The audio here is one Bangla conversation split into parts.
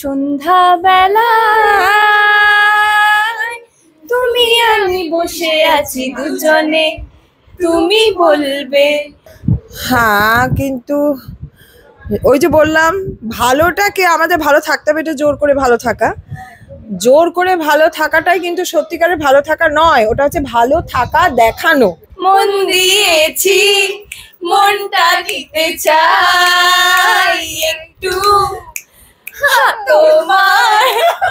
সন্ধ্যাবেলায় তুমি আমি বসে আছি দুজনে, তুমি বলবে। হ্যাঁ, কিন্তু ওই যে বললাম ভালোটাকে আমাদের ভালো থাকতে হবে, এটা জোর করে ভালো থাকা। জোর করে ভালো থাকাটাই কিন্তু সত্যিকারের ভালো থাকা নয়, ওটা হচ্ছে ভালো থাকা দেখানো। মন দিয়েছি, মনটা দিতে চাই একটু, তোমার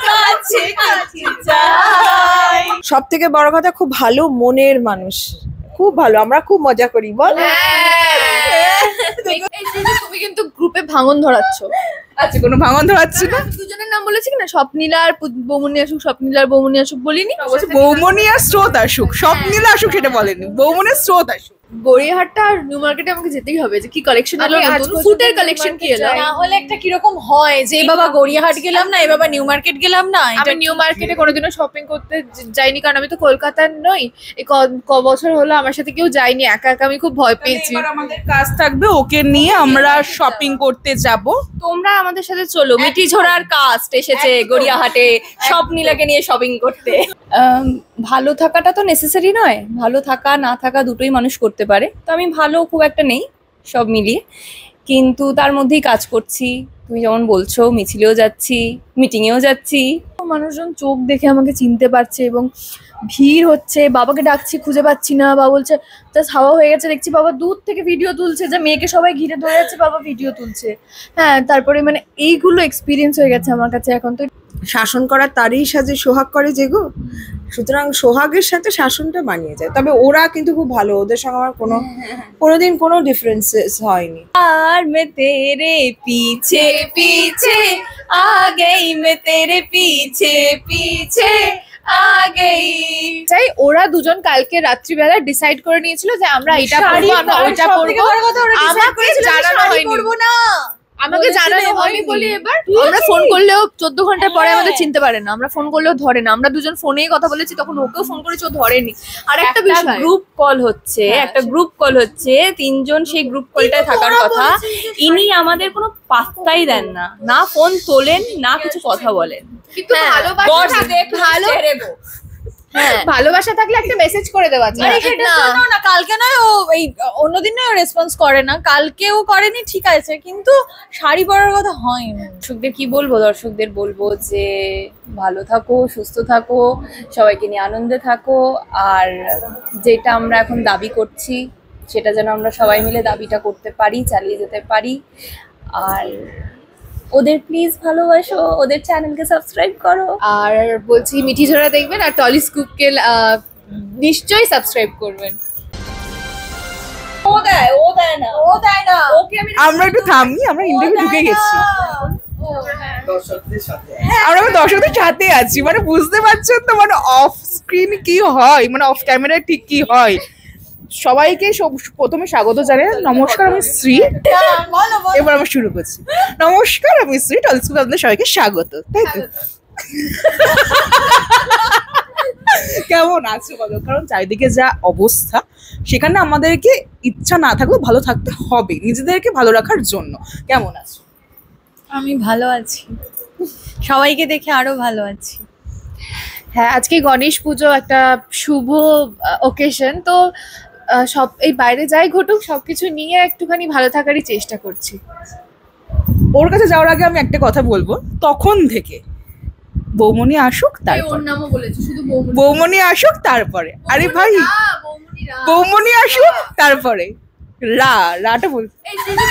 কাছে কাছে চাই। সব থেকে বড় কথা, খুব ভালো মনের মানুষ, খুব ভালো, আমরা খুব মজা করি। বল তুমি কিন্তু গ্রুপে ভাঙন ধরাচ্ছ। আচ্ছা, কোনো ভাঙন ধরাচ্ছি না। দুজনের নাম বলেছি কিনা, স্বপ্নীলা আর বৌমনি আসুক, স্বপ্নীলা আর বৌমনি আসুক বলিনি? বৌমনি আর স্রোত আসুক, স্বপ্নীলা আসুক সেটা বলেনি, বৌমনি স্রোত আসুক। গড়িয়াহাটটা আর নিউ মার্কেটে আমাকে যেতেই হবে, যে কি কালেকশন এলো, নতুন ফুটের কালেকশন কি এলো। না হলে একটা কিরকম হয় যে এই বাবা গড়িয়াহাট গেলাম না, এই বাবা নিউ মার্কেট গেলাম না। আমি নিউ মার্কেটে কোনোদিনও শপিং করতে যাইনি, কারণ আমি তো কলকাতার নই। এই ক বছর হলো আমার সাথে কেউ যায়নি, একা একা আমি খুব ভয় পেয়েছি। আমাদের কাজ থাকবে, ওকে নিয়ে আমরা শপিং করতে যাব। তোমরা আমাদের সাথে চলো, মিঠি ঝোড়ার কাস্ট এসেছে গড়িয়াহাটে স্বপ্নীলাকে নিয়ে শপিং করতে। ভালো থাকাটা তো নেসেসারি নয়, ভালো থাকা না থাকা দুটোই মানুষ করতে পারে। তো আমি ভালো খুব একটা নেই সব মিলিয়ে, কিন্তু তার মধ্যেই কাজ করছি। তুমি যেমন বলছো, মিছিলেও যাচ্ছি, মিটিংয়েও যাচ্ছি। মানুষজন চোখ দেখে আমাকে চিনতে পারছে এবং ভিড় হচ্ছে। বাবাকে ডাকছি, খুঁজে পাচ্ছি না। বাবা বলছে জাস্ট হাওয়া হয়ে গেছে। দেখছি বাবা দূর থেকে ভিডিও তুলছে, যে মেয়েকে সবাই ঘিরে ধরে যাচ্ছে, বাবা ভিডিও তুলছে। হ্যাঁ, তারপরে মানে এইগুলো এক্সপিরিয়েন্স হয়ে গেছে আমার কাছে এখন। তো শাসন করার তারই সাজে সোহাগ করে যে গো, সুতরাং সোহাগের সাথে শাসনটা মানিয়ে যায়। তবে ওরা কিন্তু খুব ভালো, ওদের সঙ্গে আমার কোনোদিন কোনো ডিফারেন্সেস হয়নি। আর मैं तेरे पीछे पीछे आ गई, मैं तेरे पीछे पीछे आ गई। চাই ওরা দুজন কালকে রাত্রিবেলা ডিসাইড করে নিয়েছিল যে আমরা এটা পরবো, আমরা ওইটা পরবো। আমাকে জানানো হয়নি, আমাকে জানানো হয়নি বলি এবার আমরা ফোন করলেও 14 ঘন্টা পরে আমাদের চিনতে পারে না, আমরা ফোন করলেও ধরে না। আমরা দুজন ফোনেই কথা বলেছি, তখন ওকেও ফোন করেছি, ও ধরেনি। আর একটা বিষয়, গ্রুপ কল হচ্ছে, একটা গ্রুপ কল হচ্ছে, তিনজন সেই গ্রুপ কলটায় থাকার কথা। ইনি আমাদের কোনো পাত্তাই দেন না, না ফোন তোলেন না কিছু কথা বলেন। কিন্তু ভালোবাসা থাকলে একটা মেসেজ করে দেওয়া যায়। না কালকে নয়, ও এই অন্যদিন নয়, ও রেসপন্স করে না, কালকেও করেনি, ঠিক আছে, কিন্তু শাড়ি পরার কথা হয়নি। দর্শকদের কি বলবো, দর্শকদের বলবো যে ভালো থাকো, সুস্থ থাকো, সবাইকে নিয়ে আনন্দে থাকো। আর যেটা আমরা এখন দাবি করছি সেটা যেন আমরা সবাই মিলে দাবিটা করতে পারি, চালিয়ে যেতে পারি। আর ওদের প্লিজ ভালোবাসো, ওদের চ্যানেলকে সাবস্ক্রাইব করো। আর বলছি মিঠি ঝোড়া দেখবেন, আর টলিস্কুপকে নিশ্চয়ই সাবস্ক্রাইব করবেন। ও দেয় না ওকে আমি আমরা একটু থামি, আমরা ইন্টারভিউ ঢুকে গেছি, আমরা দর্শকদের সাথে আছি। মানে বুঝতে পারছেন তো, মানে অফ স্ক্রিন কি হয়, মানে অফ ক্যামেরায় ঠিক কি হয়। সবাইকে প্রথমে স্বাগত জানাই। নমস্কার, আমি শ্রী। এবার আমরা শুরু করছি। নমস্কার, আমি শ্রী, টলিস্কোপ আপনাদের সবাইকে স্বাগত। তাই তো? কেমন আছো বলো? কারণ চারিদিকে যা অবস্থা, সেখানে আমাদেরকে ইচ্ছা না থাকলেও ভালো থাকতে হবে নিজেদেরকে ভালো রাখার জন্য। কেমন আছো? আমি ভালো আছি, সবাইকে দেখে আরো ভালো আছি। হ্যাঁ, আজকে গণেশ পুজো, একটা শুভ ওকেশন। তো সব এই বাইরে যাই ঘটুক, সবকিছু নিয়ে একটুখানি ভালো থাকারই চেষ্টা করছি। ওর কাছে যাওয়ার আগে আমি একটা কথা বলবো, তখন থেকে বৌমনি আসুক তারপর, ওর নামও বলেছি, শুধু বৌমনি আসুক তারপরে। আরে ভাই, বৌমনি আসুক তারপরে রাটা বল।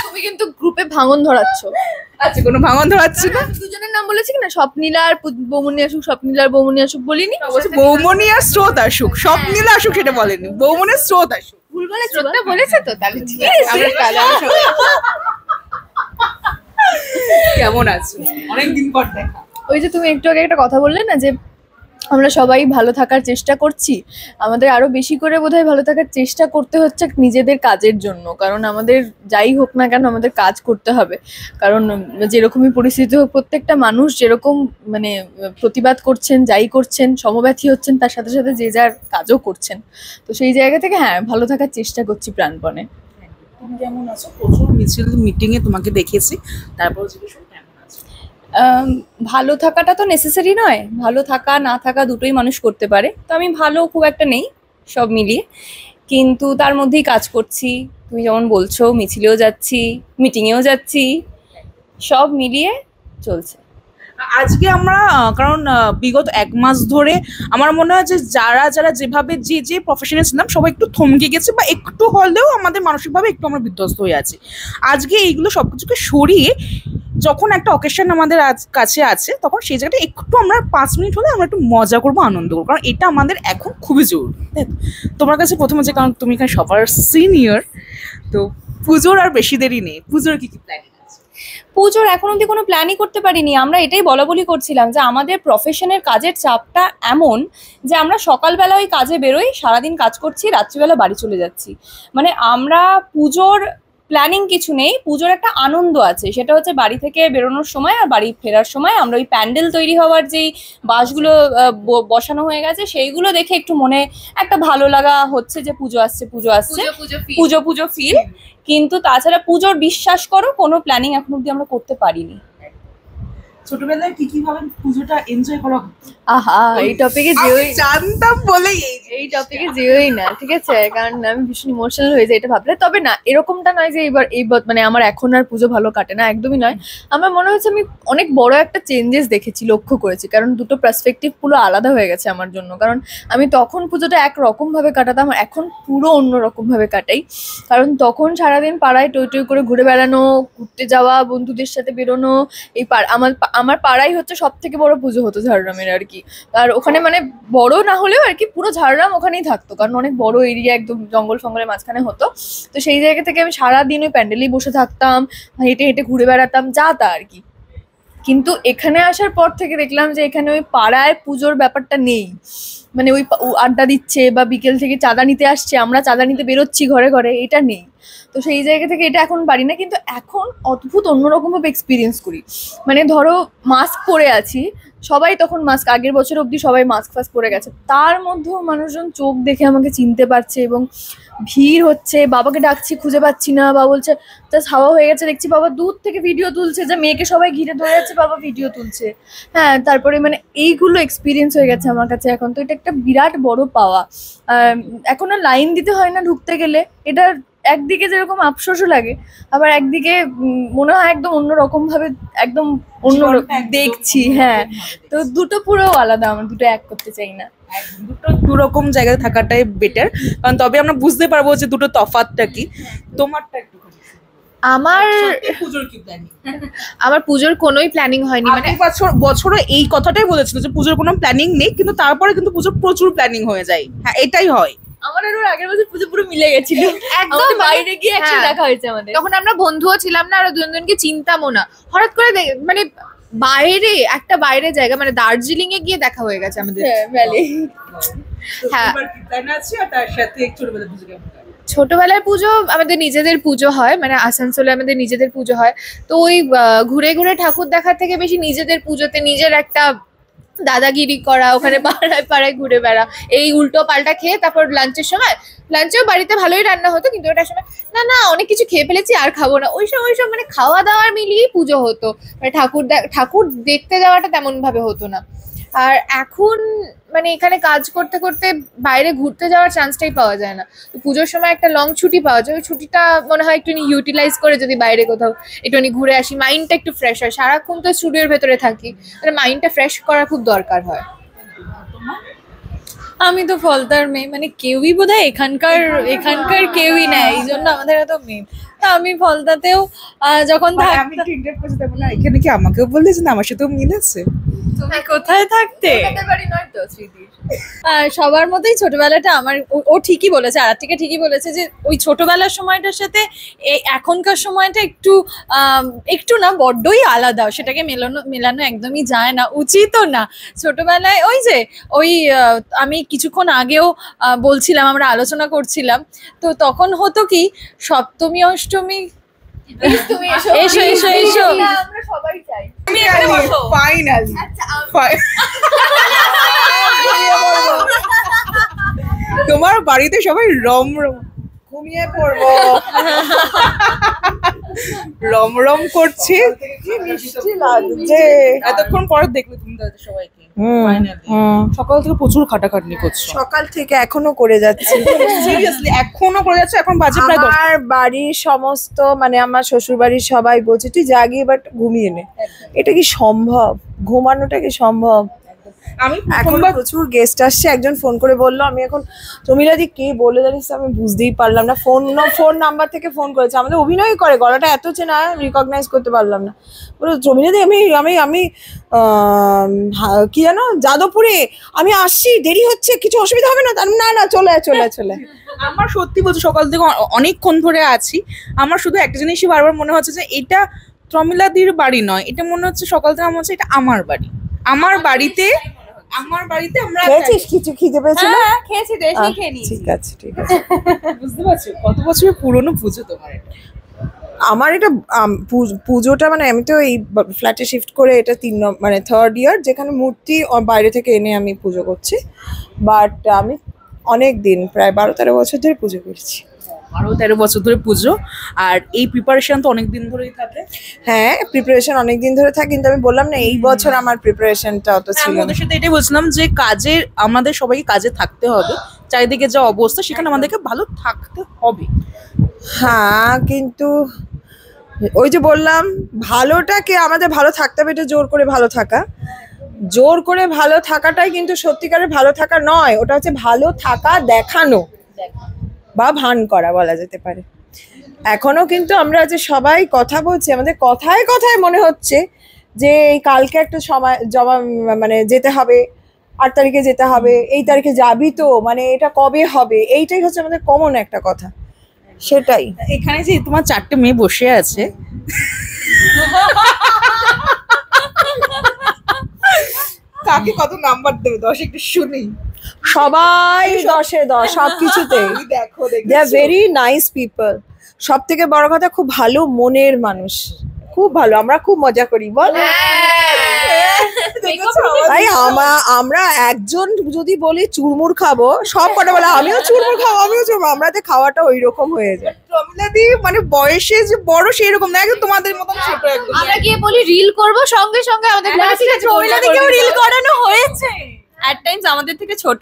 তুমি কিন্তু গ্রুপে ভাঙন ধরাচ্ছ। আচ্ছা, কোনো ভাঙন ধরাচ্ছি না। দুজনের নাম বলেছি কিনা, স্বপ্নীলা আর বৌমনি আসুক, স্বপ্নীলা আর বৌমনি আসুক বলিনি? বৌমনি আর স্রোত আসুক, স্বপ্নীলা আসুক সেটা বলেনি, বৌমনি স্রোত আসুক। ভুল বলেছে, বলেছে তো, তাহলে ঠিক আছে। কেমন আছো? অনেকদিন পর দেখা। ওই যে তুমি একটু আগে একটা কথা বললে না, যে আমরা সবাই ভালো থাকার চেষ্টা করছি, আমাদের আরো বেশি করে বোধহয় ভালো থাকার চেষ্টা করতে হচ্ছে নিজেদের কাজের জন্য। কারণ আমাদের যাই হোক না কেন, আমাদের কাজ করতে হবে। কারণ যেরকমই পরিস্থিতি হোক, প্রত্যেকটা মানুষ যেরকম মানে প্রতিবাদ করছেন, যাই করছেন, সমব্যথী হচ্ছেন, তার সাথে সাথে যে যার কাজও করছেন। তো সেই জায়গা থেকে হ্যাঁ, ভালো থাকার চেষ্টা করছি প্রাণপণে। তুমি কেমন আছো? প্রচুর মিছিল মিটিং এ তোমাকে দেখেছি, তারপর জিজ্ঞেস কেমন আছো? ভালো থাকাটা তো নেসেসারি নয়, ভালো থাকা না থাকা দুটোই মানুষ করতে পারে। তো আমি ভালো খুব একটা নেই সব মিলিয়ে, কিন্তু তার মধ্যেই কাজ করছি। তুমি যেমন বলছো মিছিলেও যাচ্ছি, মিটিংয়েও যাচ্ছি, সব মিলিয়ে চলছে। আজকে আমরা কারণ বিগত 1 মাস ধরে আমার মনে হয় যে যারা যারা যেভাবে যে যে প্রফেশনে ছিলাম সবাই একটু থমকে গেছে, বা একটু হলেও আমাদের মানসিকভাবে একটু আমরা বিধ্বস্ত হয়ে আছি। আজকে এইগুলো সবকিছুকে সরিয়ে যখন একটা অকেশন আমাদের কাছে আছে, তখন সেই জায়গাটা একটু আমরা 5 মিনিট হলে আমরা একটু মজা করবো, আনন্দ করবো, কারণ এটা আমাদের এখন খুবই জরুরি, তাই তো? তোমার কাছে প্রথমে যে, কারণ তুমি এখানে সবার সিনিয়র, তো পুজোর আর বেশি দেরি নেই, পুজোর কি কি প্ল্যানিং? পুজোর এখন অব্দি কোনো প্ল্যানই করতে পারিনি। আমরা এটাই বলাবলি করছিলাম যে আমাদের প্রফেশনের কাজের চাপটা এমন যে আমরা সকালবেলা ওই কাজে বেরোই, সারাদিন কাজ করছি, রাত্রিবেলা বাড়ি চলে যাচ্ছি। মানে আমরা পুজোর প্ল্যানিং কিছু নেই, পুজোর একটা আনন্দ আছে, সেটা হচ্ছে বাড়ি থেকে বেরোনোর সময় আর বাড়ি ফেরার সময় আমরা ওই প্যান্ডেল তৈরি হওয়ার যেই বাসগুলো বসানো হয়ে গেছে সেইগুলো দেখে একটু মনে একটা ভালো লাগা হচ্ছে যে পুজো আসছে, পুজো আসছে, পুজো পুজো ফিল। কিন্তু তাছাড়া পুজোর বিশ্বাস করো কোনো প্ল্যানিং এখন অব্দি আমরা করতে পারিনি। ছোটবেলায় কি কি ভাবে পুজোটা এনজয় করা হতো? আহা, এই টপিকে যেওই, জানতাম বলেই এই টপিকে যেওই না, ঠিক আছে? কারণ আমি ভীষণ ইমোশনাল হয়ে যাই এটা ভাবলে। তবে না, এরকমটা নয় যে এই মানে আমার এখন আর পুজো ভালো কাটে না, একদমই নয়। আমার মনে হচ্ছে আমি অনেক বড় একটা চেঞ্জেস দেখেছি, লক্ষ্য করেছি, কারণ দুটো পার্সপেক্টিভ পুরো আলাদা হয়ে গেছে আমার জন্য। কারণ আমি তখন পুজোটা একরকম ভাবে কাটাতাম, এখন পুরো অন্যরকম ভাবে কাটাই। কারণ তখন সারাদিন পাড়ায় টই টই করে ঘুরে বেড়ানো, ঘুরতে যাওয়া, বন্ধুদের সাথে বেরোনো। এই আমার পাড়াই হচ্ছে সব থেকে বড় পুজো হতো ঝাড়গ্রামের আর কি। আর ওখানে মানে বড় না হলেও আর কি পুরো ঝাড়গ্রাম ওখানেই থাকতো, কারণ অনেক বড় এরিয়া, একদম জঙ্গল ফঙ্গলের মাঝখানে হতো। তো সেই জায়গা থেকে আমি সারাদিন ওই প্যান্ডেলেই বসে থাকতাম, হেঁটে হেঁটে ঘুরে বেড়াতাম, যা তা আর কি। কিন্তু এখানে আসার পর থেকে দেখলাম যে এখানে ওই পাড়ায় পুজোর ব্যাপারটা নেই। মানে ওই আড্ডা দিচ্ছে বা বিকেল থেকে চাঁদা নিতে আসছে, আমরা চাঁদা নিতে বেরোচ্ছি ঘরে ঘরে, এটা নেই। তো সেই জায়গা থেকে এটা এখন পারি না, কিন্তু এখন অদ্ভুত অন্যরকমভাবে এক্সপিরিয়েন্স করি। মানে ধরো মাস্ক পরে আছি, সবাই তখন মাস্ক, আগের বছর অবধি সবাই মাস্ক ফাস্ক পরে গেছে, তার মধ্যেও মানুষজন চোখ দেখে আমাকে চিনতে পারছে এবং ভিড় হচ্ছে। বাবাকে ডাকছি, খুঁজে পাচ্ছি না, বাবা বলছে জাস্ট হাওয়া হয়ে গেছে, দেখছি বাবা দূর থেকে ভিডিও তুলছে, যে মেয়েকে সবাই ঘিরে ধরে যাচ্ছে, বাবা ভিডিও তুলছে। হ্যাঁ, তারপরে মানে এইগুলো এক্সপিরিয়েন্স হয়ে গেছে আমার কাছে এখন। তো এটা একটা বিরাট বড় পাওয়া। এখন আর লাইন দিতে হয় না ঢুকতে গেলে, এটার একদিকে যেরকম আফসোসও লাগে, আবার একদিকে মনে হয় একদম অন্যরকম ভাবে, একদম অন্য দেখছি। হ্যাঁ, তো দুটো পুরো আলাদা, আমার দুটো এক করতে চাই না। দুটো দুরকম জায়গায় থাকাটাই বেটার, কারণ তবে আমরা বুঝতে পারবো যে দুটো তফাৎটা কি। তোমারটা একটু পুজোর কি প্ল্যানিং? আমার পুজোর কোনোই প্ল্যানিং হয়নি, মানে বছরে এই কথাটাই বলেছিল যে পুজোর কোনো প্ল্যানিং নেই, কিন্তু তারপরে কিন্তু পুজোর প্রচুর প্ল্যানিং হয়ে যায়। হ্যাঁ, এটাই হয়। আমার আর ওর আগের বছর পুজো পুরো মিলে গেছিল, একদম বাইরে গিয়ে একসাথে দেখা হয়েছে আমাদের। তখন আমরা বন্ধুও ছিলাম না, আর দুজনকে চিনতামও না। হঠাৎ করে মানে বাইরে একটা বাইরে জায়গা, মানে দার্জিলিং এ গিয়ে দেখা হয়ে গেছে আমাদের। হ্যাঁ, ছোটবেলায় পুজো আমাদের নিজেদের পুজো হয়, মানে আসানসোলে আমাদের নিজেদের পুজো হয়। তো ওই ঘুরে ঘুরে ঠাকুর দেখার থেকে বেশি নিজেদের পুজোতে নিজের একটা দাদাগিরি করা, ওখানে পাড়ায় পাড়ায় ঘুরে বেড়া, এই উল্টো পাল্টা খেয়ে তারপর লাঞ্চেও বাড়িতে ভালোই রান্না হতো, কিন্তু ওটার সময় না অনেক কিছু খেয়ে ফেলেছি আর খাবো না, ওইসব মানে খাওয়া দাওয়ার মিলিয়েই পুজো হতো। মানে ঠাকুর দেখতে যাওয়াটা তেমন ভাবে হতো না। আর এখন মানে এখানে কাজ করতে করতে বাইরে ঘুরতে যাওয়ার চান্সটাই পাওয়া যায় না। তো পুজোর সময় একটা লং ছুটি পাওয়া যায়, ওই ছুটিটা মনে হয় একটু ইউটিলাইজ করে যদি বাইরে কোথাও একটুখানি ঘুরে আসি, মাইন্ডটা একটু ফ্রেশ হয়। সারাক্ষণ তো স্টুডিওর ভেতরে থাকি, মানে মাইন্ডটা ফ্রেশ করা খুব দরকার হয়। আমি তো ফলতার মেয়ে, মানে কেউই বোধহয় এখানকার কেউই না, এই জন্য আমাদের এত মেয়ে। তা আমি ফলতাতেও যখন এখানে কি আমাকেও বললে যে আমার সাথেও মিল আছে? তুমি কোথায় থাকতে? সবার মতোই ছোটবেলাটা আমার, ও ঠিকই বলেছে, আরাত্রিকা ঠিকই বলেছে যে ওই ছোটবেলার সময়টার সাথে এখনকার সময়টা একটু না বড্ডই আলাদা, সেটাকে মেলানো একদমই যায় না, উচিতও না। ছোটবেলায় ওই আমি কিছুক্ষণ আগেও বলছিলাম, আমরা আলোচনা করছিলাম, তো তখন হতো কি সপ্তমী অষ্টমী, এসো এসো এসো, আমরা সবাই চাই ফাইনালি তোমার বাড়িতে সবাই রম ঘুমিয়ে পড়বো, রম করছে। কি মিষ্টি লাগছে। এতক্ষণ পরে দেখলে তুমি তাদের সবাইকে হুম, ফাইনালি হুম। সকাল থেকে প্রচুর খাটাখাটনি করছো। সকাল থেকে এখনো করে যাচ্ছি। সিরিয়াসলি এখনো করে যাচ্ছে, এখন বাজে প্রায় 10। আমার বাড়ির সমস্ত মানে আমার শ্বশুর বাড়ির সবাই বলছে তুই জাগি এবার ঘুমিয়ে নে। এটা কি সম্ভব? ঘুমানোটা কি সম্ভব? আমি এখন প্রচুর গেস্ট আসছে। একজন ফোন করে বললো, আমি এখন প্রমিলাদি কে বলে জানিস তো আমি বুঝতেই পারলাম না। ফোন নাম্বার থেকে ফোন করেছে, আমাদের অভিনয় করে, গলাটা এত চেনা রিকগনাইজ করতে পারলাম না। বলো প্রমিলাদি আমি আমি আমি কি জানো যাদবপুরে আমি আসছি, দেরি হচ্ছে, কিছু অসুবিধা হবে না? না না চলে আয়, চলে আয়, চলে আয়। আমার সত্যি বলছি সকাল থেকে অনেকক্ষণ ধরে আছি, আমার শুধু একটা জিনিসই বারবার মনে হচ্ছে যে এটা প্রমিলাদির বাড়ি নয়, এটা মনে হচ্ছে সকাল থেকে আমার হচ্ছে এটা আমার বাড়ি। আমার বাড়িতে আমরা খেয়েছিস? কিছু খিদে পেয়েছিল? হ্যাঁ খেয়েছি তো, এসেই খেয়ে নিয়েছি। ঠিক আছে, ঠিক আছে। বুঝতে পারছো কত বছরের পুরনো পুজো তোমার এটা। আমার এটা পুজোটা মানে আমি তো এই ফ্ল্যাটে শিফট করে এটা মানে 3rd ইয়ার, যেখানে মূর্তি বাইরে থেকে এনে আমি পুজো করছি। বাট আমি অনেক দিন প্রায় 12-13 বছর ধরে পুজো করছি। 12-13 বছর ধরে পুজো, আর এই প্রিপারেশন তো অনেক দিন ধরেই থাকে। হ্যাঁ, প্রিপারেশন অনেক দিন ধরে থাকে, কিন্তু আমি বললাম না এই বছর আমার প্রিপারেশনটা অত ছিল আমি না। ওদের সাথে এটাই বলছিলাম যে আমাদের সবাইকে কাজে থাকতে হবে, চারিদিকে যা অবস্থা সেখানে আমাদেরকে ভালো থাকতে হবে। হ্যাঁ, কিন্তু ওই যে বললাম ভালোটাকে আমাদের ভালো থাকতে হবে, এটা জোর করে ভালো থাকা। জোর করে ভালো থাকাটাই কিন্তু সত্যিকারের ভালো থাকা নয়, ওটা হচ্ছে ভালো থাকা দেখানো বা ভান করা বলা যেতে পারে। এখনো কিন্তু আমরা যে সবাই কথা বলছি, আমাদের কথায় কথায় মনে হচ্ছে যে এই কালকে একটা সময় জমা মানে যেতে হবে, 8 তারিখে যেতে হবে, এই তারিখে যাবি তো, মানে এটা কবে হবে, এইটাই হচ্ছে আমাদের কমন একটা কথা। সেটাই। এখানে যে তোমার 4টে মেয়ে বসে আছে, কাকে কত নাম্বার দেবে 10 একটু শুনি। সবাই 10-এ 10 সবকিছুতে। দেখো দে আর ভেরি নাইস পিপল। সব থেকে বড় কথা খুব ভালো মনের মানুষ, খুব ভালো। আমরা খুব মজা করি বল। ভাই আমরা একজন যদি বলি চুরমুর খাবো, সব কটা বলে আমিও চুরমুর খাবো, আমিও চুরমুর। আমরা যে খাওয়াটা ওই রকম হয়ে যায়। প্রমিলাদি মানে বয়সে যে বড় সেই রকম না, একদম তোমাদের মতন ছোট একদম। আমরা গিয়ে বলি রিল করব, সঙ্গে সঙ্গে আমাদের বলে, ঠিক আছে প্রমিলাদিকেও রিল করানো হয়েছে এট টাইমস আমাদের থেকে ছোট।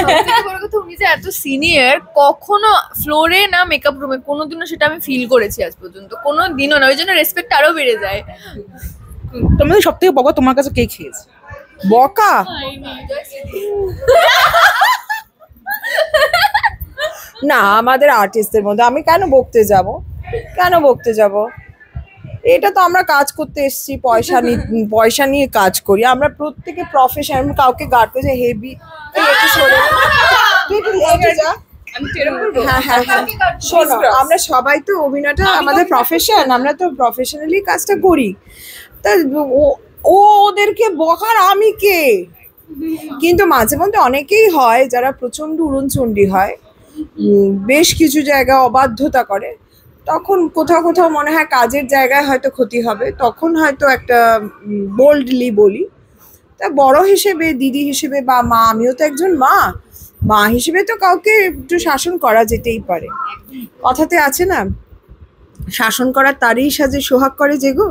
সবথেকে বড় কথা উনি যে এত সিনিয়র, কখনো ফ্লোরে না মেকআপ রুমে কোনোদিনও সেটা আমি ফিল করেছি আজ পর্যন্ত, কোনোদিনও না। ওই জন্য রেসপেক্ট আরো বেড়ে যায়। তোমাদের সব থেকে বকা তোমার কাছে কে খেয়েছে? বকা না আমাদের আর্টিস্টদের মধ্যে। আমি কেন বকতে যাব? এটা তো আমরা কাজ করতে এসেছি, পয়সা নিয়ে কাজ করি আমরা, প্রত্যেকে প্রফেশনাল। কাউকে গার্ড করে হেভি শোনো, আমরা সবাই তো অভিনয়টা আমাদের প্রফেশন, আমরা তো প্রফেশনালি কাজটা করি। তা ওদেরকে বকার আমি কে? কিন্তু মাঝে মধ্যে অনেকেই হয় যারা প্রচন্ড উড়নচণ্ডী হয়, বেশ কিছু জায়গায় অবাধ্যতা করে, তখন কোথাও কোথাও মনে হয় কাজের জায়গায় হয়তো ক্ষতি হবে, তখন হয়তো একটা বোল্ডলি বলি। তা বড় হিসেবে, দিদি হিসেবে বা মা, আমিও তো একজন মা হিসেবে তো কাউকে একটু শাসন করা যেতেই পারে। কথাতে আছে না, শাসন করার তারই সাজে সোহাগ করে যেগো।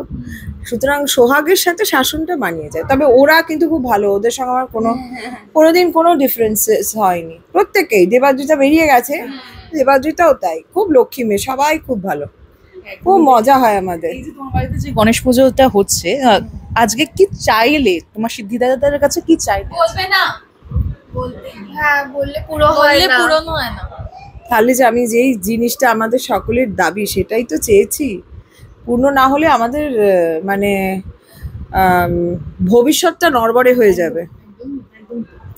সুতরাং সোহাগের সাথে শাসনটা মানিয়ে যায়। তবে ওরা কিন্তু খুব ভালো, ওদের সঙ্গে আমার কোনোদিন কোনো ডিফারেন্সেস হয়নি। প্রত্যেকেই, দেবাদ্রিতা বেরিয়ে গেছে, দেবাদ্রিতাও তাই, খুব লক্ষ্মী মেয়ে, সবাই খুব ভালো, খুব মজা হয় আমাদের। এই যে তোমার বাড়িতে যে গণেশ পুজোটা হচ্ছে, আজকে কি চাইলে তোমার সিদ্ধি দাদাদের কাছে কি চাইলে? বলবে না, হ্যাঁ বললে পুরো হয় বললে না। পুরনো হয় না। তাহলে যে আমি যেই জিনিসটা আমাদের সকলের দাবি সেটাই তো চেয়েছি, পূর্ণ না হলে আমাদের মানে ভবিষ্যৎটা নড়বড়ে হয়ে যাবে,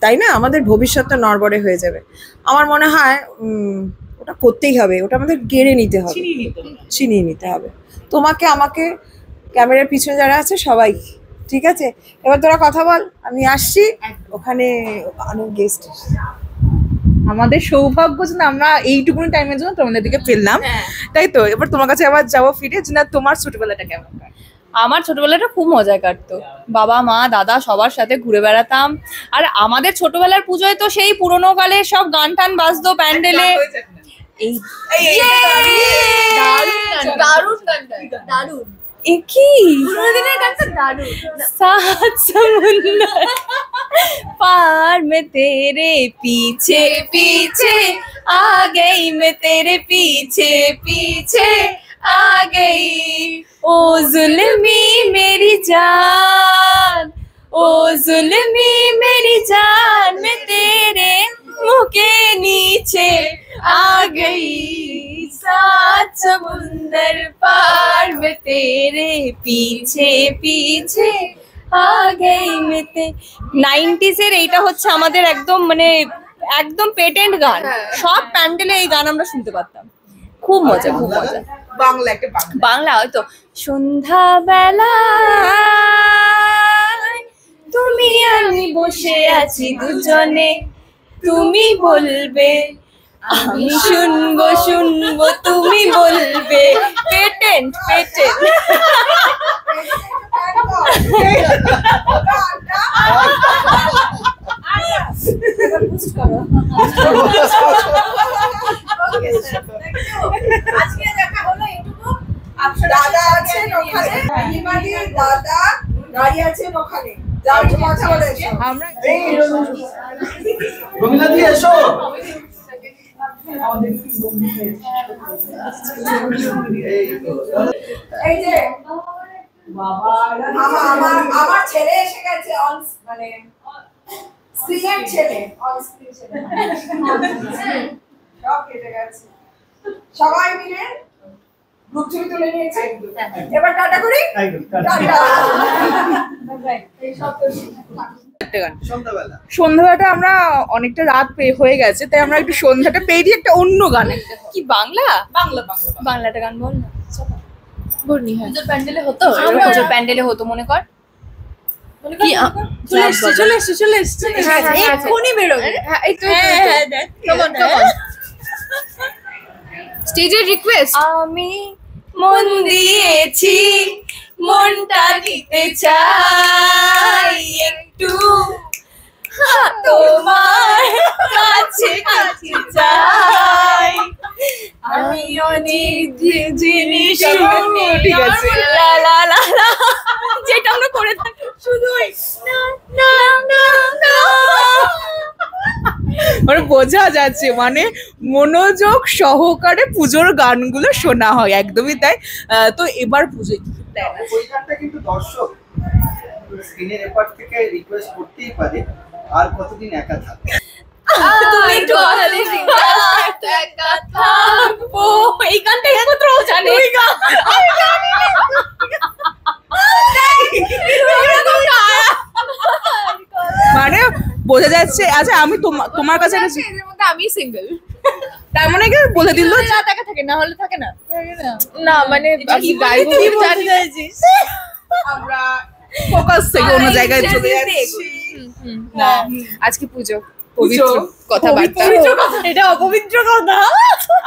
তাই না? আমাদের ভবিষ্যৎটা নড়বড়ে হয়ে যাবে। আমার মনে হয় ওটা করতেই হবে, ওটা আমাদের কেড়ে নিতে হবে, ছিনিয়ে নিতে হবে। তোমাকে, আমাকে, ক্যামেরার পিছনে যারা আছে সবাই। ঠিক আছে, এবার তোরা কথা বল, আমি আসছি। ওখানে অনেক গেস্ট। আমাদের সৌভাগ্য যে না আমরা এইটুকুনি টাইমের জন্য তোমাদের দিকে পেলাম, তাই তো? এবার তোমার কাছে আবার যাবো ফিরে, যে না তোমার ছোটবেলাটা কেমন কাটে? আমার ছোটবেলাটা খুব মজায় কাটতো, বাবা মা দাদা সবার সাথে ঘুরে বেড়াতাম। আর আমাদের ছোটবেলার পুজোয় তো সেই পুরোনো কালে সব গান টান বাজতো প্যান্ডেলে। এই দারুণ দারুণ। কি পুরোদিনের গানটা দারুণ। सात समुंदर पार में तेरे पीछे पीछे आ गई, मैं तेरे पीछे पीछे आ गई। ओ जुल्मी मेरी जान, ओ जुल्मी मेरी जान, मैं तेरे मुंह के नीचे आ गई। सात समुंदर पार में तेरे पीछे पीछे आ गई मैं ते। 90s এর এইটা হচ্ছে আমাদের একদম মানে একদম পেটেন্ট গান, সব প্যান্ডেলে এই গান আমরা শুনতে পারতাম। খুব মজা, খুব মজা। বাংলা একটা বাংলা হয়তো সন্ধ্যা বেলা তুমি আমি বসে আছি দুজনে, তুমি বলবে আমি শুনবো শুনবো, তুমি বলবে। Patent patent. আজকে দেখা হলো এইটুকু। দাদা আছেন ওখানে, দাদা দাঁড়িয়ে আছেন ওখানে, যাও কথা বলে এসো। আমরা রমিলা দি এসো। এই যে আমার ছেলে এসে গেছে, মানে স্ক্রিনের ছেলে, অন স্ক্রিন ছেলে সব কেটে গেছে। সবাই মিলে গ্রুপ ছবি তুলে নিয়েছে, এবার টাটা করি। টাটা। এই সব তো সন্ধ্যাবেলা সন্ধ্যাটা আমরা অনেকটা রাত হয়ে গেছে, তাই আমরা একটু সন্ধ্যাটা পেরিয়ে একটা অন্য গান কি বাংলা? বাংলা বাংলা বাংলাটা গান বল না। বর্ণি হ্যাঁ পুজোর প্যান্ডেলে হতো, পুজোর প্যান্ডেলে হতো মনে কর। কি চলে এসছে চলে এসছে চলে এসছে, এক্ষুনি বেরোবে। হ্যাঁ এই তো Come on, come on. স্টেজের রিকোয়েস্ট। আমি মন দিয়েছি, মনটা দিতে চাই একটু, তোমার কাছে কাছে চাই। আমি অনেক জিনিস ঠিক আছে। লা লা লা লা, যেটা আমরা করে থাকি শুধুই না না না না। মানে বোঝা যাচ্ছে মানে মনোযোগ সহকারে পুজোর গানগুলো শোনা হয়, একদমই তাই। তো এবার পুজো কি প্ল্যান আছে? ওই গানটা কিন্তু দর্শক স্ক্রিনের এপার থেকে রিকোয়েস্ট করতেই পারে, আর কতদিন একা থাকবে। তুমি একটু কথা দিবি, একা থাকবো। এই গানটা একমাত্র ও জানে। আমি জানি না। মানে বোঝা যাচ্ছে। আচ্ছা আমি তোমার কাছে একটা এর মধ্যে আমি সিঙ্গেল। তার মানে কি বলে দিল না টাকা থাকে না হলে থাকে না। না মানে আমি গাইবো কি জানি বলতে চাইছিস? আমরা ফোকাস থেকে অন্য জায়গায় চলে যাচ্ছি। না আজকে পুজো পবিত্র কথাবার্তা। এটা অপবিত্র কথা।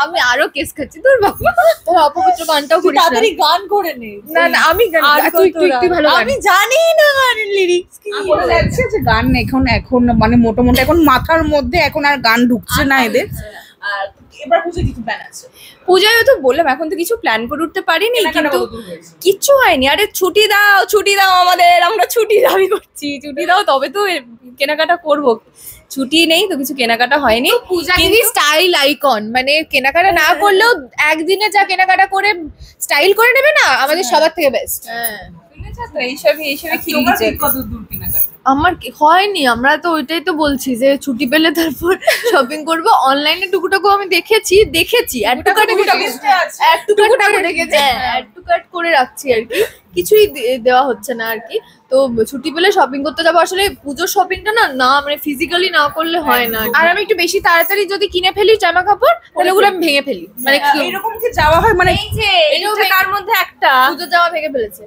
আমি আরো কেস খাচ্ছি তোর বাবা। তোর অপবিত্র গানটাও তুই করিস না। তাড়াতাড়ি গান করে নে। না না আমি গান আর তুই তোরা। তুই ভালো গান। আমি জানি না গানের লিরিক্স কি। বোঝা যাচ্ছে যে গান এখন মানে মোটামুটি এখন মাথার মধ্যে এখন আর গান ঢুকছে না এদের। আর এবার পুজো কিছু প্ল্যান আছে? পূজায় তো বললাম এখন তো কিছু প্ল্যান করে উঠতে পারিনি, কিন্তু কিচ্ছু হয়নি। আরে ছুটি দাও আমাদের, আমরা ছুটি দাবি করছি। ছুটি দাও তবে তো কেনাকাটা করব। ছুটি নেই তো কিছু কেনাকাটা হয়নি। পূজা দিদি স্টাইল আইকন, মানে কেনাকাটা না করলেও একদিনে যা কেনাকাটা করে স্টাইল করে নেবে না, আমাদের সবার থেকে বেস্ট। তো এইসবই খিলিয়েছে। কত দূর কেনাকাটা? আমার হয়নি, আমরা তো ওইটাই তো বলছি যে ছুটি পেলে তারপর শপিং করব। অনলাইনে টুকুটাকু আমি দেখেছি অ্যাড টু কাট করে রাখছি আর কি, কিছুই দেওয়া হচ্ছে না আর কি। তো ছুটি পেলে শপিং করতে যাবো। আসলে পুজোর শপিংটা না মানে ফিজিক্যালি না করলে হয় না। আর আমি একটু বেশি তাড়াতাড়ি যদি কিনে ফেলি জামা কাপড়, তাহলে ওগুলো আমি ভেঙে ফেলি। মানে এরকম কি যাওয়া হয়? মানে এই যে তার মধ্যে একটা পুজোর জামা ভেঙে ফেলেছে।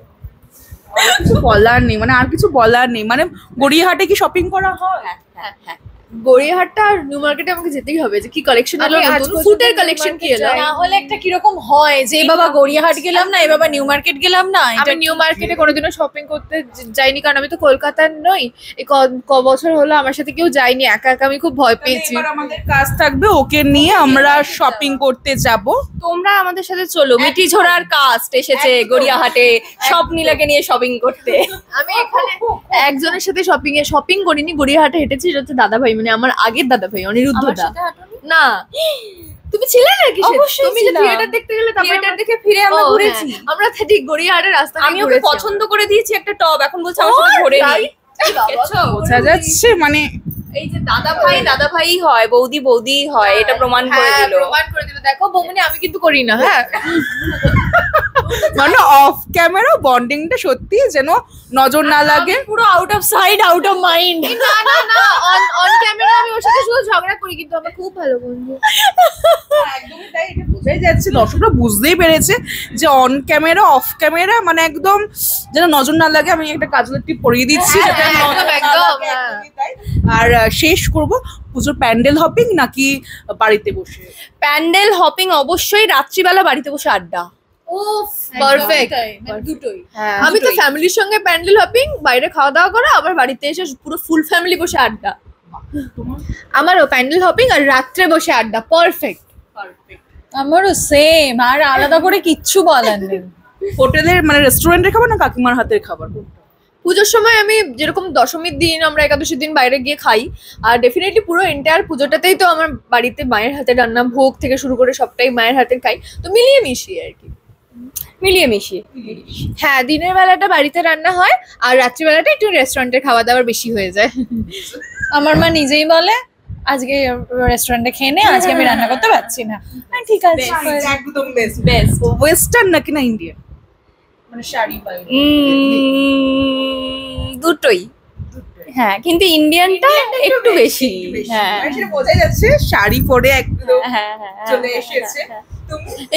কিছু বলার নেই, মানে আর কিছু বলার নেই। মানে গড়িয়াহাটে কি শপিং করা হয়? হ্যাঁ গড়িয়াহাটটা আর নিউ মার্কেটে আমাকে যেতেই হবে, যে কি কালেকশন এলো, আমি আজ নতুন পর্যন্ত ফুটের নিউ কালেকশন কি মার্কেট এলো। যাইনি। না হলে একটা কিরকম হয় যে এ বাবা গড়িয়াহাট গেলাম না, এ বাবা নিউ মার্কেট গেলাম না, আমি নিউ মার্কেটে কোনোদিনও শপিং করতে যাইনি, কারণ আমি তো কলকাতার নই। এই ক বছর হলো আমার সাথে কেউ যায়নি, একা একা আমি খুব ভয় পেয়েছি। এবার আমাদের কাজ থাকবে, ওকে নিয়ে আমরা শপিং করতে যাব। তোমরা আমাদের সাথে চলো, মিটি ঝোড়ার কাস্ট এসেছে গড়িয়াহাটে সব নীলাকে নিয়ে শপিং করতে। আমি এখানে একজনের সাথে শপিং করিনি, গড়িয়াহাটে হেঁটেছি, সেটা হচ্ছে দাদা ভাই, মানে আমার আগের দাদা ভাই অনিরুদ্ধ দা। না তুমি ছিলে নাকি? অবশ্যই তুমি যে ছিলাম। থিয়েটার দেখতে গেলে, থিয়েটার দেখে ফিরে আমরা ও, ঘুরেছি। হ্যাঁ, আমরা ঠিক গড়িয়াহাটের রাস্তা আমি ওকে পছন্দ করে দিয়েছি একটা টপ, এখন বলছে আমার সাথে ঘোরে নি। বোঝা যাচ্ছে মানে এই যে দাদা ভাই হয়, বৌদি বৌদি হয়, এটা প্রমাণ করে দিল। প্রমাণ করে দিল। দেখো বৌমনি, আমি কিন্তু করি না। হ্যাঁ মানে অফ ক্যামেরা বন্ডিংটা সত্যি যেন নজর না লাগে। পুরো out of side out of mind. না না না, অন ক্যামেরা আমি ওর সাথে শুধু ঝগড়া করি, কিন্তু আমরা খুব ভালো বন্ধু। একদমই তাই, এটা বোঝাই যাচ্ছে, দর্শকরা বুঝতেই পেরেছে যে অন ক্যামেরা অফ ক্যামেরা মানে একদম যেন নজর না লাগে। আমি একটা কাজলের টিপ পরিয়ে দিচ্ছি যাতে হ্যাঁ, নজর না একদম, লাগে, হ্যাঁ। একদমই তাই। আর শেষ করব, পুজোর প্যান্ডেল হপিং নাকি বাড়িতে বসে? প্যান্ডেল হপিং অবশ্যই, রাত্রিবেলা বাড়িতে বসে আড্ডা। পারফেক্ট। দুটোই। হ্যাঁ, আমি তো ফ্যামিলির সঙ্গে প্যান্ডেল হপিং, বাইরে খাওয়া দাওয়া করা, আবার বাড়িতে এসে পুরো ফুল ফ্যামিলি বসে আড্ডা। আমারও প্যান্ডেল হপিং আর রাত্রে বসে আড্ডা, পারফেক্ট। আমারও সেম, আর আলাদা করে কিচ্ছু বলার নেই। হোটেলের মানে রেস্টুরেন্টের খাবার না কাকিমার হাতের খাবার? পুজোর সময় আমি যেরকম দশমীর দিন, আমরা একাদশীর দিন বাইরে গিয়ে খাই, আর ডেফিনেটলি পুরো এন্টায়ার পুজোটাতেই তো আমার বাড়িতে মায়ের হাতে রান্না, ভোগ থেকে শুরু করে সবটাই মায়ের হাতের খাই, তো মিলিয়ে মিশিয়ে আর কি। মিলিয়ে মিশিয়ে। হ্যাঁ, দিনের বেলাটা বাড়িতে রান্না হয়, আর রাত্রিবেলাটা একটু রেস্টুরেন্টের খাওয়া দাওয়ার বেশি হয়ে যায়। আমার মা নিজেই বলে আজকে রেস্টুরেন্টে খেয়ে নে, আজকে আমি রান্না করতে পারছি না। হ্যাঁ, ঠিক আছে। একদম বেস্ট। ওয়েস্টার্ন নাকি না ইন্ডিয়ান? মানে শাড়ি পাই দুটোই। হ্যাঁ, কিন্তু ইন্ডিয়ানটা একটু বেশি। হ্যাঁ সেটা বোঝাই যাচ্ছে, শাড়ি পরে একদম হ্যাঁ হ্যাঁ চলে এসেছে।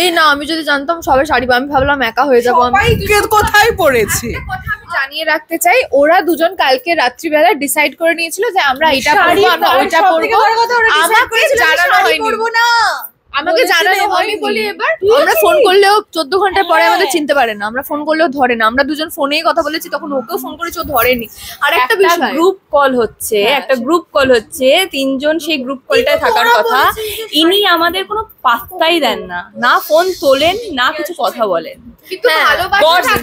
এই না, আমি যদি জানতাম সবাই শাড়ি, আমি ভাবলাম একা হয়ে যাবো আমি। সবাই কোথায় পড়েছে? কথা আমি জানিয়ে রাখতে চাই, ওরা দুজন কালকে রাত্রিবেলা ডিসাইড করে নিয়েছিল যে আমরা এটা শাড়ি পরবো, আমরা ওইটা সবথেকে পরবো। বড় কথা, ওরা decide আমাকে করেছিল যে জানানো শাড়ি হয়নি। পরবো না। আমাকে বলেছিল জানানো হয়নি হয়নি। বলি এবার আমরা ফোন করলেও 14 ঘন্টা পরে হ্যাঁ। আমাদের চিনতে পারে না, আমরা ফোন করলেও ধরে না। আমরা দুজন ফোনেই কথা বলেছি, তখন ওকেও ফোন করেছি, ও ধরেনি। আর একটা বিষয়, গ্রুপ কল হচ্ছে, একটা গ্রুপ কল হচ্ছে, তিনজন সেই গ্রুপ কলটায় থাকার কথা। ইনি আমাদের কোনো পাত্তাই দেন না, না ফোন তোলেন না কিছু কথা বলেন। কিন্তু ভালোবাসা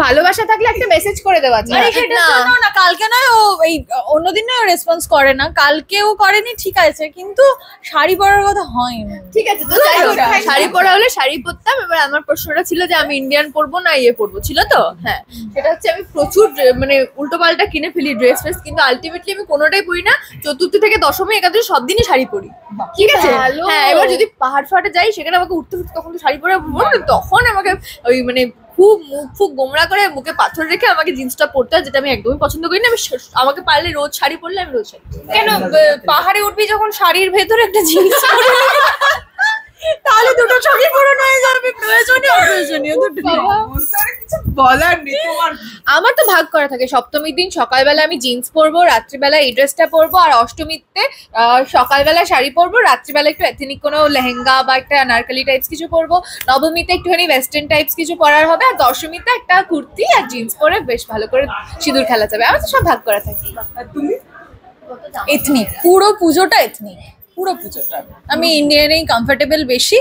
ভালোবাসা থাকলে একটা মেসেজ করে দেওয়া যায়। আরে সেটার জন্য না, কালকে নয় ও এই অন্যদিন নয় রেসপন্স করে না, কালকে ও করেনি ঠিক আছে, কিন্তু শাড়ি পরার কথা হয়নি। ঠিক আছে, তো যাই হোক, শাড়ি পরা হলে শাড়ি পরতাম। এবার আমার প্রশ্নটা ছিল যে আমি ইন্ডিয়ান পরবো না ইয়ে পরবো, ছিল তো? হ্যাঁ, সেটা হচ্ছে আমি প্রচুর মানে উল্টো পাল্টা কিনে ফেলি ড্রেস ফ্রেস, কিন্তু আলটিমেটলি আমি কোনোটাই পরি না। চতুর্থী থেকে দশমী একাদশী সব দিনই শাড়ি পরি, ঠিক আছে? হ্যাঁ, এবার যদি পাহাড় ফাটে যাই, সেখানে আমাকে উঠতে উঠতে তখন তো শাড়ি পরে তখন আমাকে ওই মানে খুব মুখ ফুক গোমরা করে মুখে পাথর রেখে আমাকে জিন্সটা পরতে হয়, যেটা আমি একদমই পছন্দ করি না। আমি আমাকে পারলে রোজ শাড়ি পরলে আমি রোজ শাড়ি পরি। কেন পাহাড়ে উঠবি যখন শাড়ির ভেতরে একটা জিনিস তাহলে দুটো ছবি পূরণ হয়ে যাবে, প্রয়োজনীয় অপ্রয়োজনীয় দুটো। কিছু বলার নেই তোমার। আমার তো ভাগ করা থাকে, সপ্তমীর দিন সকালবেলা আমি জিন্স পরবো, রাত্রিবেলা এই ড্রেসটা পরবো, আর অষ্টমীতে সকালবেলা শাড়ি পরবো, রাত্রিবেলা একটু এথনিক কোনো লেহেঙ্গা বা একটা আনারকলি টাইপস কিছু পরবো, নবমীতে একটুখানি ওয়েস্টার্ন টাইপস কিছু পরার হবে, আর দশমীতে একটা কুর্তি আর জিন্স পরে বেশ ভালো করে সিঁদুর খেলা যাবে। আমার তো সব ভাগ করা থাকে। তুমি এথনিক, পুরো পুজোটা এথনিক, পুরো পুজোটা। আমি ইন্ডিয়ানেই কমফোর্টেবল বেশি,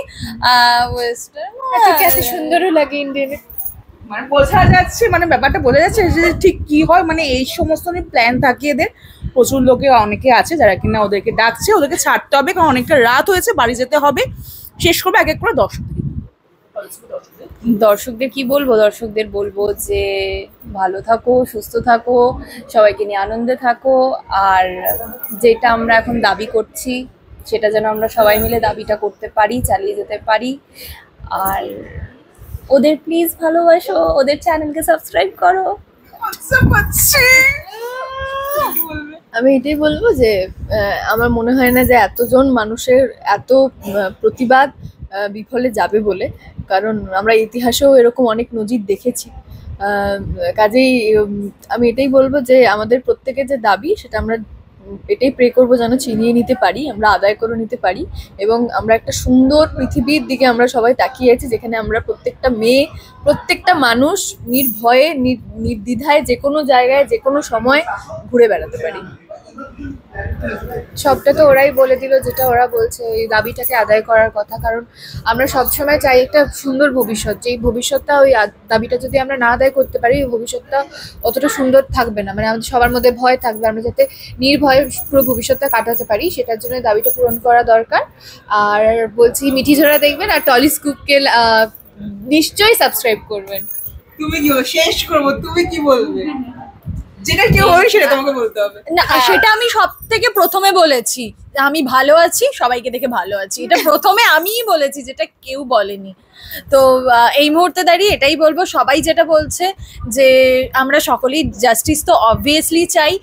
ওয়েস্টার্ন এত সুন্দরও লাগে ইন্ডিয়ানে। মানে বোঝা যাচ্ছে, মানে ব্যাপারটা বোঝা যাচ্ছে যে ঠিক কি হয়, মানে এই সমস্ত নিয়ে প্ল্যান থাকে এদের। প্রচুর লোকে অনেকে আছে যারা কিনা ওদেরকে ডাকছে, ওদেরকে ছাড়তে হবে কারণ অনেকটা রাত হয়েছে, বাড়ি যেতে হবে। শেষ করবো এক এক করে দর্শকদের কি বলবো, দর্শকদের বলবো যে ভালো থাকো, সুস্থ থাকো, সবাইকে নিয়ে আনন্দে থাকো, আর যেটা আমরা এখন দাবি করছি সেটা যেন আমরা সবাই মিলে দাবিটা করতে পারি, চালিয়ে যেতে পারি। আর ওদের প্লিজ ভালোবাসো, ওদের চ্যানেলকে সাবস্ক্রাইব করো। আমি এটাই বলবো যে আমার মনে হয় না যে এতজন মানুষের এত প্রতিবাদ বিফলে যাবে বলে, কারণ আমরা ইতিহাসেও এরকম অনেক নজির দেখেছি। কাজেই আমি এটাই বলবো যে আমাদের প্রত্যেকের যে দাবি সেটা আমরা এটাই প্রে করবো যেন ছিনিয়ে নিতে পারি, আমরা আদায় করে নিতে পারি এবং আমরা একটা সুন্দর পৃথিবীর দিকে আমরা সবাই তাকিয়ে আছি, যেখানে আমরা প্রত্যেকটা মেয়ে, প্রত্যেকটা মানুষ নির্ভয়ে নির্দ্বিধায় যে কোনো জায়গায় যে কোনো সময় ঘুরে বেড়াতে পারি। সবটা তো ওরাই বলে দিল, যেটা ওরা বলছে ওই দাবিটাকে আদায় করার কথা। কারণ আমরা সবসময় চাই একটা সুন্দর ভবিষ্যৎ, যেই ভবিষ্যৎটা ওই দাবিটা যদি আমরা না আদায় করতে পারি, ওই ভবিষ্যৎটা অতটা সুন্দর থাকবে না। মানে আমাদের সবার মধ্যে ভয় থাকবে, আমরা যাতে নির্ভয়ে পুরো ভবিষ্যৎটা কাটাতে পারি সেটার জন্য দাবিটা পূরণ করা দরকার। আর বলছি মিঠি ঝোড়া দেখবেন আর টলি স্কুপকে নিশ্চয়ই সাবস্ক্রাইব করবেন। তুমি কি শেষ করবো, তুমি কি বলবে? যেটা কেউ হবে সেটা তোমাকে বলতে হবে না, সেটা আমি সব থেকে প্রথমে বলেছি, আমি ভালো আছি, সবাইকে দেখে ভালো আছি, এটা প্রথমে আমিই বলেছি, যেটা কেউ বলেনি। তো এই মুহূর্তে দাঁড়িয়ে এটাই বলবো, সবাই যেটা বলছে যে আমরা সকলেই জাস্টিস তো অবভিয়াসলি চাই,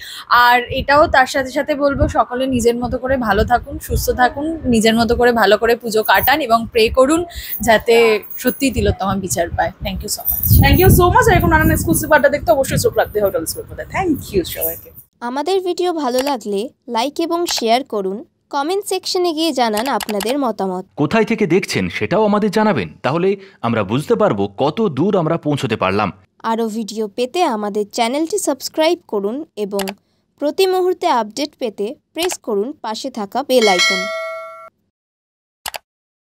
আর এটাও তার সাথে সাথে বলবো সকলে নিজের মতো করে ভালো থাকুন, সুস্থ থাকুন, নিজের মতো করে ভালো করে পুজো কাটান এবং প্রে করুন যাতে সত্যি তিলোত্তমা বিচার পায়। Thank you so much. Thank you so much. এখন নানান এক্সক্লুসিভ আড্ডা দেখতে অবশ্যই চোখ রাখতে হবে টলি স্কুপ। থ্যাংক ইউ সবাইকে। আমাদের ভিডিও ভালো লাগলে লাইক এবং শেয়ার করুন, কমেন্ট সেকশনে গিয়ে জানান আপনাদের মতামত। কোথায় থেকে দেখছেন সেটাও আমাদের জানাবেন, তাহলে আমরা বুঝতে পারবো কত দূর আমরা পৌঁছতে পারলাম। আরও ভিডিও পেতে আমাদের চ্যানেলটি সাবস্ক্রাইব করুন এবং প্রতি মুহূর্তে আপডেট পেতে প্রেস করুন পাশে থাকা বেল আইকন।